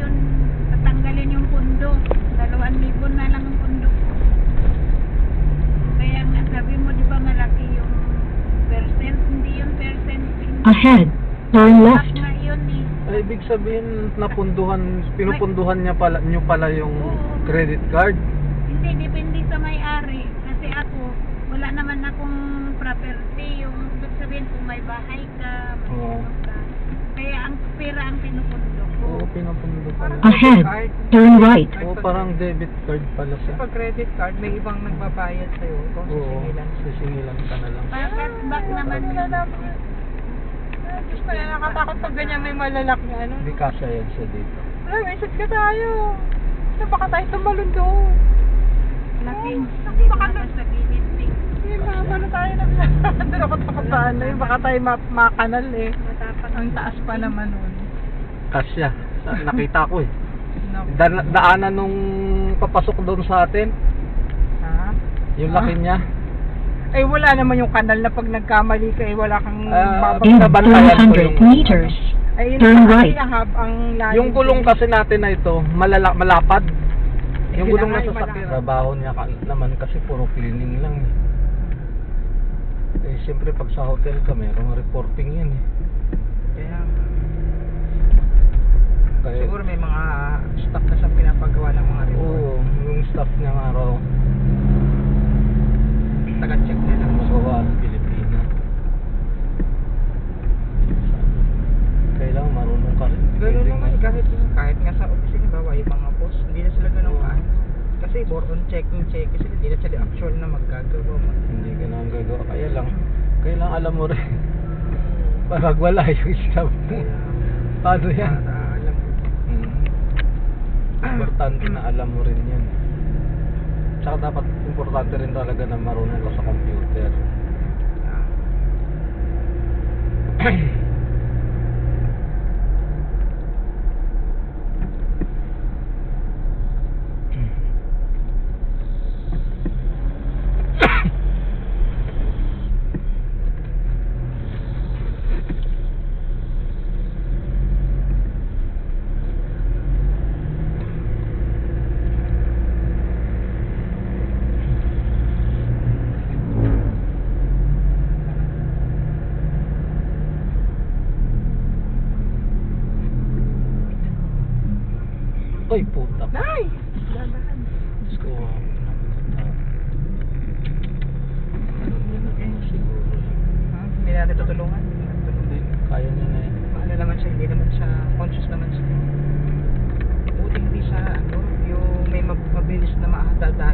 yun, tatanggalin yung pundo. 2,000 na lang ang pundo ko. Kaya nga sabi mo, di ba malaki yung percent? Hindi yung percent. Ahead, turn Left left. nga yun eh. Ay, ibig sabihin, pinupunduhan nyo pala yung Oo. credit card. Hindi, depende sa may-ari. Kasi ako, wala naman akong property. Yung ibig sabihin kung may bahay ka, may Oo. ano ka. Kaya ang pera ang pinupundo ko. Oo, pinupundo pala. Ahead, turn right. Oo, parang debit card pala siya. Pag credit card, may ibang nagbabayad sa'yo. Ikaw Oo, sisingilan. sisingilan ka na lang. Back naman yun. Diyos ko na nakatakot pag ganyan may malalaki ano. Hindi kasya yan siya dito. Wala, may set ka tayo. Na baka tayo tumalon doon. Laki. Naku, baka Baka sa gilid eh. Hindi, makapalo tayo na. Doon ako takot sa ano eh. Baka tayo makanal eh. Matapat. Ang taas pa naman nun. Kasya. Nakita ko eh. Naku. Daanan nung papasok doon sa atin, Ha? yung laki niya. Eh wala naman yung kanal na pag nagkamali ka eh wala kang In Nabantayan ko yung- 100 meters, Ay, turn right. ang lalim. Yung gulong kasi natin na ito, malapad. Yung Yun gulong na na nga, sasakyan. malapad. Trabaho niya naman kasi puro cleaning lang. Eh, siyempre pag sa hotel ka, merong reporting yan eh. Kaya, Kaya, siguro may mga stock na sa pinapagawa ng mga report. oo, yung staff niya nga raw, Taga-check nila. magawa sa Pilipinas. Kailangan marunong ka rin. Gano'n Pwede naman, nga. kahit nga sa opisina, bawa yung mga boss, hindi na sila ganun kaano. Kasi more on checking sila, hindi na sila actual na maggagawa. Hindi ka na ang gagawa. Kaya lang, kailangan alam mo rin. Pag wala yung staff mo. Kaya, Paano yan? para alam mo. Importante na alam mo rin yan. Tsaka dapat importante rin talaga na marunong ka sa computer. Uy, puta. Nay! Diyos ko. Siguro. Hindi natin tutulungan. Hindi, kaya niya na yan. Ano naman siya, hindi naman siya, conscious naman siya. Buti hindi siya, ano, yung may mabilis na maatadaan.